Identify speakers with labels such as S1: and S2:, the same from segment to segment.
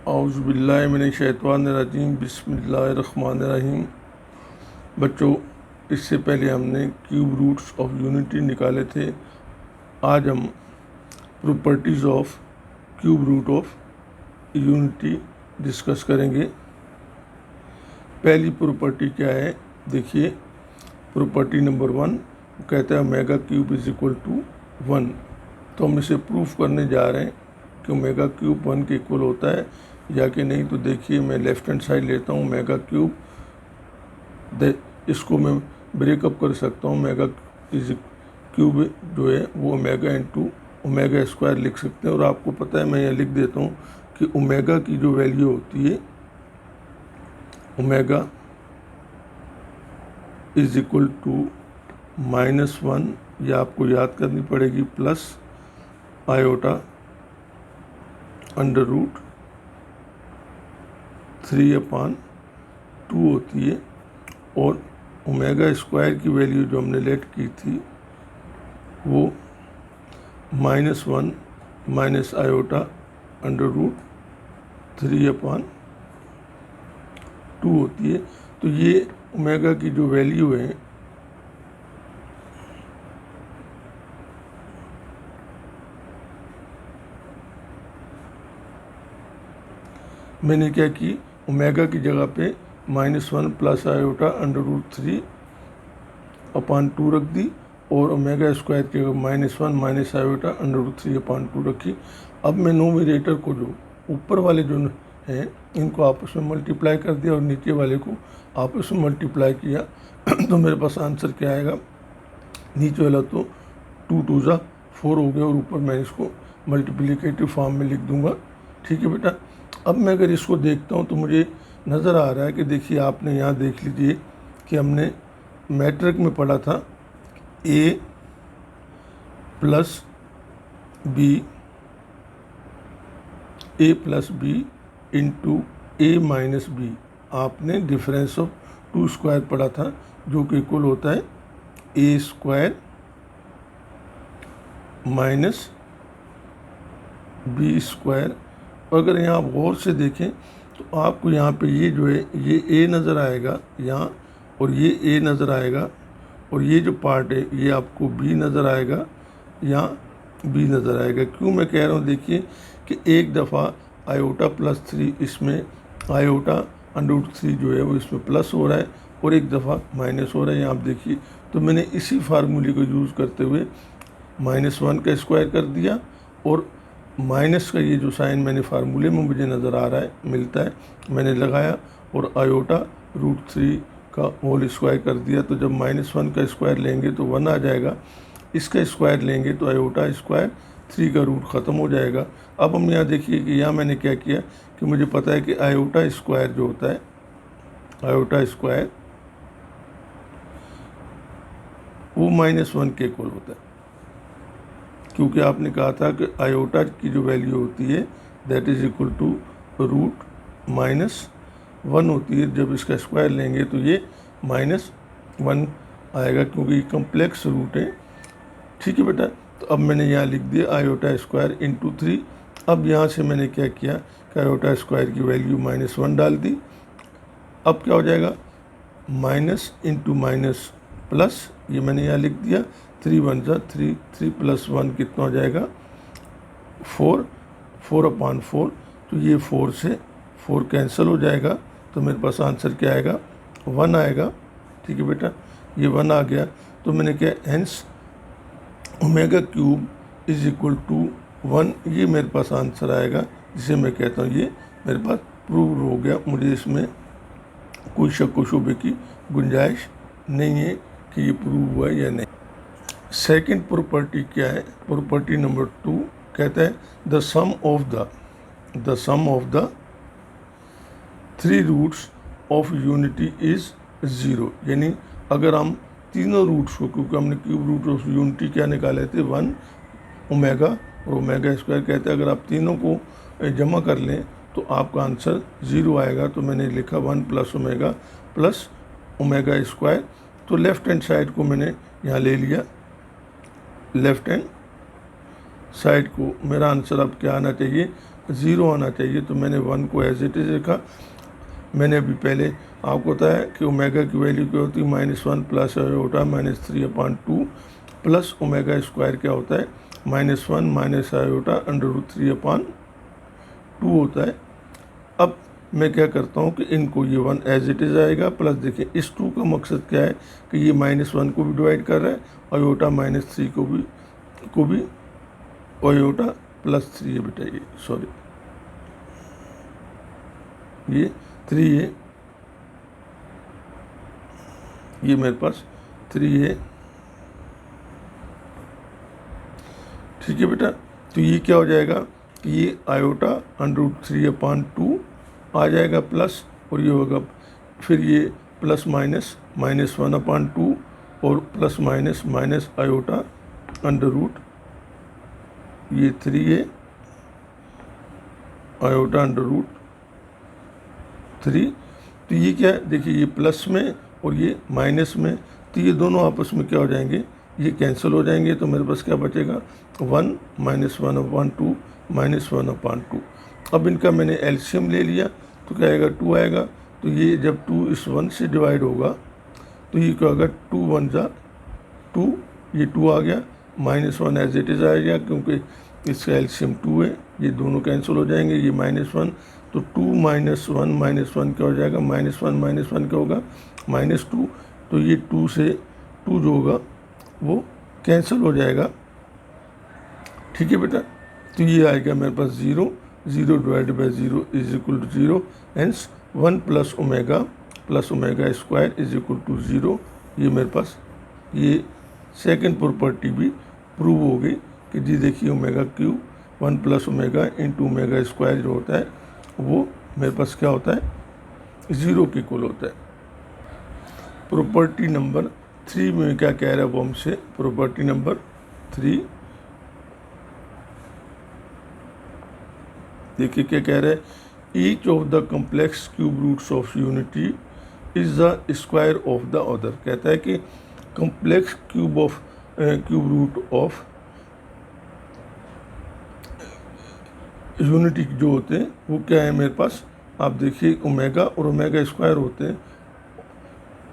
S1: औज़ुबिल्लाहि मिनश्शैतानिर्रजीम बिस्मिल्लाहिर्रहमानिर्रहीम। बच्चों, इससे पहले हमने क्यूब रूट्स ऑफ यूनिटी निकाले थे। आज हम properties of cube root of unity discuss करेंगे। पहली प्रॉपर्टी क्या है, देखिए प्रॉपर्टी नंबर 1 कहता है omega cube is equal to 1। तो हम इसे प्रूफ करने जा रहे हैं कि ओमेगा क्यूब 1 के इक्वल होता है या कि नहीं। तो देखिए मैं लेफ्ट हैंड साइड लेता हूँ ओमेगा क्यूब, इसको मैं ब्रेकअप कर सकता हूँ। ओमेगा इज क्यूब जो है वो ओमेगा इंटू ओमेगा स्क्वायर लिख सकते हैं। और आपको पता है, मैं यहाँ लिख देता हूँ कि ओमेगा की जो वैल्यू होती है ओमेगा इज इक्वल टू -1, या आपको याद करनी पड़ेगी, प्लस आयोटा अंडर रूट 3/2 होती है। और ओमेगा स्क्वायर की वैल्यू जो हमने लेट की थी वो -1 माइनस आयोटा अंडर रूट 3/2 होती है। तो ये ओमेगा की जो वैल्यू है मैंने क्या की, ओमेगा की जगह पे -1 प्लस आयोटा अंडर रूट 3/2 रख दी और ओमेगा स्क्वायर की जगह -1 माइनस आयोटा अंडर रूट 3/2 रखी। अब मैं नोमिनेटर को, जो ऊपर वाले जो हैं, इनको आपस में मल्टीप्लाई कर दिया और नीचे वाले को आपस में मल्टीप्लाई किया। तो मेरे पास आंसर क्या आएगा, नीचे वाला तो 2 2 ज़ा 4 हो गया और ऊपर मैं इसको मल्टीप्लिकेटिव फॉर्म में लिख दूंगा। ठीक है बेटा। अब मैं अगर इसको देखता हूँ तो मुझे नज़र आ रहा है कि देखिए, आपने यहाँ देख लीजिए कि हमने मैट्रिक में पढ़ा था a plus B into a minus B. आपने डिफरेंस ऑफ 2 स्क्वायर पढ़ा था जो कि इक्वल होता है a square minus B square. अगर यहाँ आप गौर से देखें तो आपको यहाँ पे ये जो है ये a नज़र आएगा यहाँ, और ये a नज़र आएगा, और ये जो पार्ट है ये आपको b नज़र आएगा, यहाँ b नज़र आएगा। क्यों मैं कह रहा हूँ, देखिए कि एक दफ़ा आयोटा प्लस 3, इसमें आयोटा अंडर रूट 3 जो है वो इसमें प्लस हो रहा है और एक दफ़ा माइनस हो रहा है। यहाँ आप देखिए, तो मैंने इसी फार्मूले को यूज़ करते हुए -1 का स्क्वायर कर दिया और माइनस का ये जो साइन मैंने फार्मूले में मुझे नज़र आ रहा है मिलता है, मैंने लगाया और आयोटा रूट 3 का होल स्क्वायर कर दिया। तो जब -1 का स्क्वायर लेंगे तो 1 आ जाएगा, इसका स्क्वायर लेंगे तो आयोटा स्क्वायर 3 का रूट ख़त्म हो जाएगा। अब हम यहाँ देखिए कि यहाँ मैंने क्या किया कि मुझे पता है कि आयोटा स्क्वायर जो होता है, आयोटा स्क्वायर वो -1 के इक्वल होता है, क्योंकि आपने कहा था कि आयोटा की जो वैल्यू होती है that is equal to root -1 होती है। जब इसका स्क्वायर लेंगे तो ये -1 आएगा, क्योंकि ये कम्प्लेक्स रूट है। ठीक है बेटा। तो अब मैंने यहाँ लिख दिया आयोटा स्क्वायर इंटू 3। अब यहाँ से मैंने क्या किया कि आयोटा स्क्वायर की वैल्यू -1 डाल दी। अब क्या हो जाएगा, माइनस इंटू माइनस प्लस, ये मैंने यहाँ लिख दिया 3 1 जा 3, 3 + 1 कितना हो जाएगा 4, 4/4। तो ये 4 से 4 कैंसिल हो जाएगा, तो मेरे पास आंसर क्या आएगा, 1 आएगा। ठीक है बेटा, ये 1 आ गया। तो मैंने क्या, hence omega cube is equal to 1, ये मेरे पास आंसर आएगा, जिसे मैं कहता हूँ ये मेरे पास प्रूव हो गया। मुझे इसमें कोई शक व शुबे की गुंजाइश नहीं है कि ये प्रूव हुआ या नहीं। सेकंड प्रॉपर्टी क्या है, प्रॉपर्टी नंबर 2 कहता है the sum of the 3 roots of unity is 0। यानी अगर हम तीनों रूट्स को, क्योंकि हमने क्यूब रूट ऑफ यूनिटी क्या निकाले थे 1 ओमेगा और ओमेगा स्क्वायर, कहते हैं अगर आप तीनों को जमा कर लें तो आपका आंसर 0 आएगा। तो मैंने लिखा 1 + ओमेगा प्लस ओमेगा स्क्वायर। तो लेफ़्ट हैंड साइड को मैंने यहाँ ले लिया, लेफ़्ट हैंड साइड को। मेरा आंसर अब क्या आना चाहिए, ज़ीरो आना चाहिए, तो मैंने 1 को एज इट इज़ लिखा। मैंने अभी पहले आपको बताया कि ओमेगा की वैल्यू क्या होती है, -1 plus iota -3/2 plus omega square क्या होता है, -1 माइनस आयोटा √3/2 होता है। अब मैं क्या करता हूँ कि इनको ये 1 एज इट इज़ आएगा, प्लस देखिए इस 2 का मकसद क्या है कि ये -1 को भी डिवाइड कर रहा है, आयोटा -3 को भी आयोटा +3 है बेटा, ये सॉरी ये 3 है, ये मेरे पास 3 है, ठीक है बेटा। तो ये क्या हो जाएगा कि ये आयोटा √3/2 आ जाएगा प्लस, और ये होगा फिर ये प्लस माइनस -1/2 और प्लस माइनस आयोटा √ ये 3 है आयोटा √3। तो ये क्या है, देखिए ये प्लस में और ये माइनस में, तो ये दोनों आपस में क्या हो जाएंगे, ये कैंसिल हो जाएंगे। तो मेरे पास क्या बचेगा, 1 -1/2 -1/2। अब इनका मैंने एलसीएम ले लिया, तो क्या आएगा, 2 आएगा। तो ये जब 2 इस 1 से डिवाइड होगा तो ये क्या होगा, 2 1 जा 2, ये 2 आ गया, -1 एज इट इज़ आ गया क्योंकि इसका एलसीएम 2 है, ये दोनों कैंसिल हो जाएंगे, ये -1, तो 2 -1 क्या हो जाएगा, -1 क्या होगा, -2। तो ये 2 से 2 जो होगा वो कैंसिल हो जाएगा, ठीक है बेटा। तो ये आएगा मेरे पास 0 0 divided by 0 is equal to 0, hence 1 plus omega square is equal to 0। ये मेरे पास ये सेकंड प्रॉपर्टी भी प्रूव हो गई कि जी देखिए omega cube 1 plus omega into omega square जो होता है वो मेरे पास क्या होता है, 0 के इक्वल होता है। प्रॉपर्टी नंबर 3 में क्या कह रहा है वो हमसे, प्रॉपर्टी नंबर 3 देखिए क्या कह रहा है, each of the complex cube roots of unity is the square of the other. कहता है कि complex cube root of unity जो होते हैं वो क्या है मेरे पास, आप देखिए ओमेगा और ओमेगा स्क्वायर होते हैं,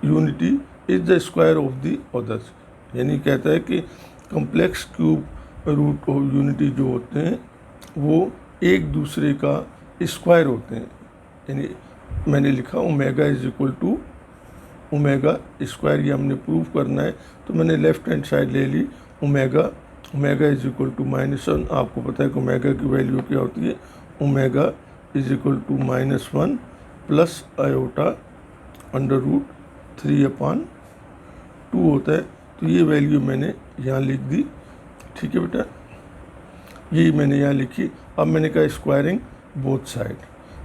S1: unity is the square of the others. यानी कहता है कि complex cube root of unity जो होते हैं वो एक दूसरे का स्क्वायर होते हैं। यानी मैंने लिखा omega is equal to omega square, ये हमने प्रूव करना है, तो मैंने लेफ्ट हैंड साइड ले ली, ओमेगा इज इक्वल टू -1। आपको पता है कि ओमेगा की वैल्यू क्या होती है, omega is equal to -1 plus iota √3/2 होता है। तो ये वैल्यू मैंने यहाँ लिख दी, ठीक है बेटा, यही मैंने यहाँ लिखी। अब मैंने कहा स्क्वायरिंग बोथ साइड,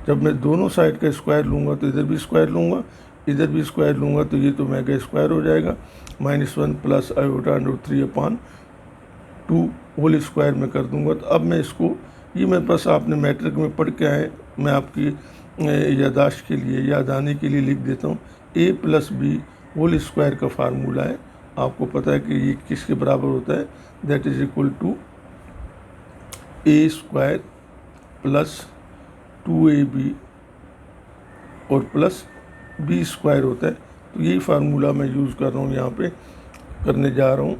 S1: जब मैं दोनों साइड का स्क्वायर लूँगा तो इधर भी स्क्वायर लूँगा, इधर भी स्क्वायर लूँगा, तो ये तो ओमेगा स्क्वायर हो जाएगा, -1 प्लस आयोटा √3/2 होल स्क्वायर में कर दूंगा। तो अब मैं इसको, ये मेरे पास आपने मैट्रिक में पढ़ के आए, मैं आपकी यादाश्त के लिए, याद आने के लिए लिख देता हूँ, a + b होल स्क्वायर का फार्मूला है। आपको पता है कि ये किसके बराबर होता है, that is equal to a² + 2ab और प्लस b² होता है। तो यही फार्मूला मैं यूज़ कर रहा हूँ, यहाँ पे करने जा रहा हूँ।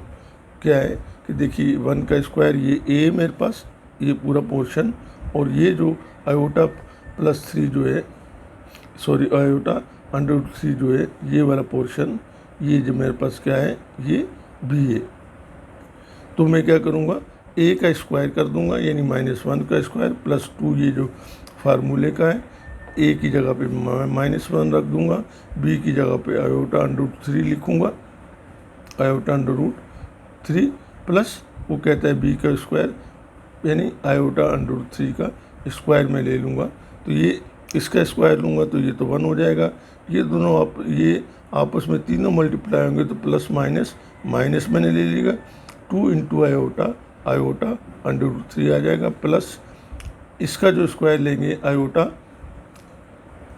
S1: क्या है कि देखिए 1 का स्क्वायर ये a मेरे पास, ये पूरा पोर्शन, और ये जो आयोटा +3 जो है, सॉरी आयोटा √3 जो है ये वाला पोर्शन, ये जो मेरे पास क्या है, ये b है। तो मैं क्या करूँगा, a का स्क्वायर कर दूंगा, यानी -1 का स्क्वायर प्लस 2, ये जो फार्मूले का है, a की जगह पे -1 रख दूंगा, b की जगह पे आयोटा √3 लिखूंगा, आयोटा √3 प्लस वो कहता है b का स्क्वायर, यानी आयोटा √3 का स्क्वायर में ले लूँगा। तो ये इसका स्क्वायर लूँगा तो ये तो 1 हो जाएगा, ये दोनों ये आपस में तीनों मल्टीप्लाई होंगे तो प्लस माइनस मैंने ले लिया, 2 इंटू आयोटा √3 आ जाएगा, प्लस इसका जो स्क्वायर लेंगे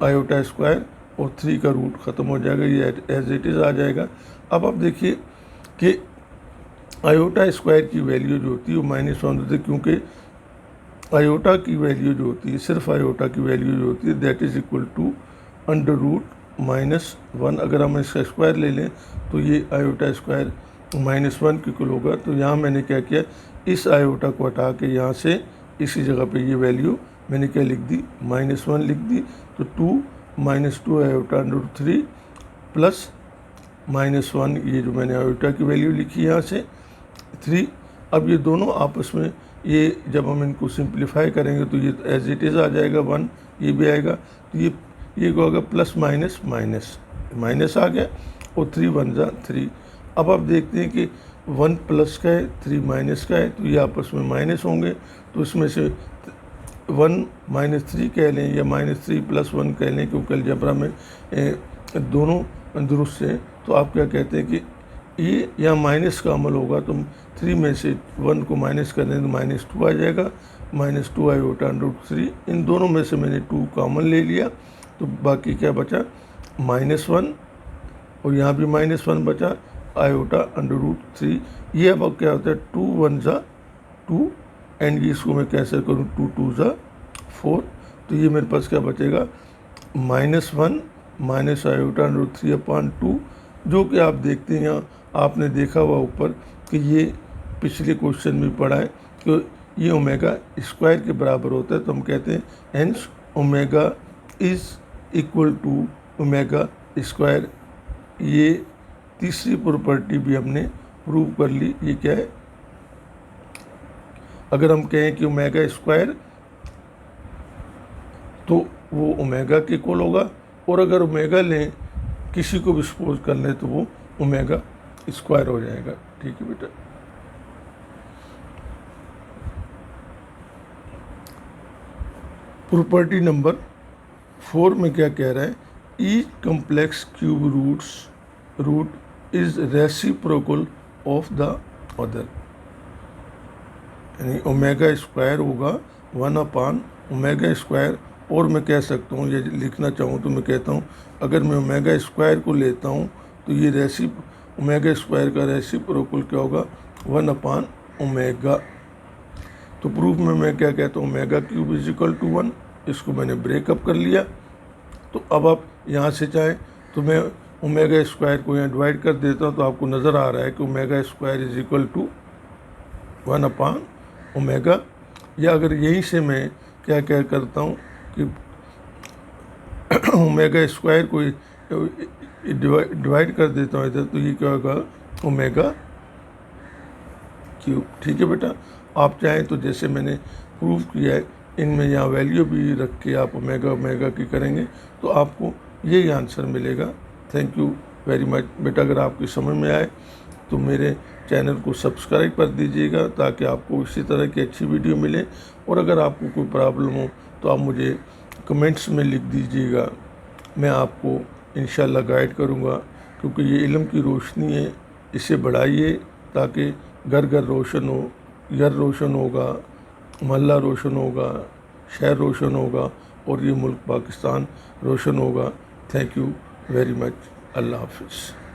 S1: आयोटा स्क्वायर और 3 का रूट ख़त्म हो जाएगा, ये एज इट इज़ आ जाएगा। अब आप देखिए कि आयोटा स्क्वायर की वैल्यू जो होती है वो -1 होती है, क्योंकि आयोटा की वैल्यू जो होती है, सिर्फ आयोटा की वैल्यू जो होती है that is equal to under root -1। अगर हम इसका स्क्वायर ले लें तो ये आयोटा स्क्वायर -1 के इक्वल होगा। तो यहाँ मैंने क्या किया, इस आयोटा को हटा के यहाँ से इसी जगह पे ये वैल्यू मैंने क्या लिख दी, -1 लिख दी। तो 2 -2 आयोटा अंडर रूट 3 प्लस -1, ये जो मैंने आयोटा की वैल्यू लिखी यहाँ से 3। अब ये दोनों आपस में, ये जब हम इनको सिंप्लीफाई करेंगे तो ये एज इट इज़ आ जाएगा 1, ये भी आएगा। तो ये क्या होगा, प्लस माइनस माइनस माइनस आ गया और 3 1 जा 3। अब आप देखते हैं कि 1 प्लस का है 3 माइनस का है, तो ये आपस में माइनस होंगे। तो इसमें से 1 -3 कह लें या -3 + 1 कह लें, क्योंकि अलजेब्रा में दोनों दुरुस्त हैं। तो आप क्या कहते हैं कि ये यहाँ माइनस का अमल होगा, तो 3 में से 1 को माइनस कर दें तो -2 आ जाएगा। -2 आयोटा अंडर रूट 3, इन दोनों में से मैंने 2 कॉमन ले लिया, तो बाकी क्या बचा, -1, और यहाँ भी -1 बचा, आयोटा अंडर रूट 3। ये अब क्या होता है, 2 1 जा 2, एंड ये इसको मैं कैसे करूँ, 2 2 जा 4। तो ये मेरे पास क्या बचेगा, -1 माइनस आयोटा अंडर रूट 3/2, जो कि आप देखते हैं यहाँ आपने देखा हुआ ऊपर कि ये पिछले क्वेश्चन में पढ़ा है कि ये ओमेगा स्क्वायर के बराबर होता है। तो हम कहते हैं hence omega is equal to omega square. ये तीसरी प्रॉपर्टी भी हमने प्रूव कर ली। ये क्या है, अगर हम कहें कि ओमेगा स्क्वायर तो वो ओमेगा के इक्वल होगा, और अगर ओमेगा लें किसी को भी सपोज कर लें तो वो ओमेगा स्क्वायर हो जाएगा। ठीक है बेटा। प्रॉपर्टी नंबर 4 में क्या कह रहा है, each complex cube root is reciprocal of the other. यानी ओमेगा स्क्वायर होगा 1/ओमेगा स्क्वायर। और मैं कह सकता हूँ, ये लिखना चाहूँ तो मैं कहता हूँ, अगर मैं ओमेगा स्क्वायर को लेता हूँ तो ये ओमेगा स्क्वायर का रेसिप्रोकल क्या होगा, 1/ओमेगा। तो प्रूफ में मैं क्या कहता हूँ, omega cube is equal to 1। इसको मैंने ब्रेकअप कर लिया। तो अब आप यहाँ से चाहें तो मैं ओमेगा स्क्वायर को यहाँ डिवाइड कर देता हूँ, तो आपको नज़र आ रहा है कि omega square is equal to 1/ओमेगा। या अगर यहीं से मैं क्या क्या करता हूँ कि ओमेगा स्क्वायर को डिवाइड कर देता हूँ इधर, तो ये क्या होगा, ओमेगा क्यूब। ठीक है बेटा। आप चाहें तो जैसे मैंने प्रूव किया है, इनमें यहाँ वैल्यू भी रख के आप ओमेगा की करेंगे तो आपको यही आंसर मिलेगा। थैंक यू वेरी मच बेटा। अगर आपकी समझ में आए तो मेरे चैनल को सब्सक्राइब कर दीजिएगा, ताकि आपको इसी तरह की अच्छी वीडियो मिले। और अगर आपको कोई प्रॉब्लम हो तो आप मुझे कमेंट्स में लिख दीजिएगा, मैं आपको इंशाल्लाह गाइड करूँगा। क्योंकि ये इल्म की रोशनी है, इसे बढ़ाइए ताकि घर घर रोशन हो, घर रोशन होगा, मोहल्ला रोशन होगा, शहर रोशन होगा, और ये मुल्क पाकिस्तान रोशन होगा। Thank you very much. अल्लाह हाफिज़।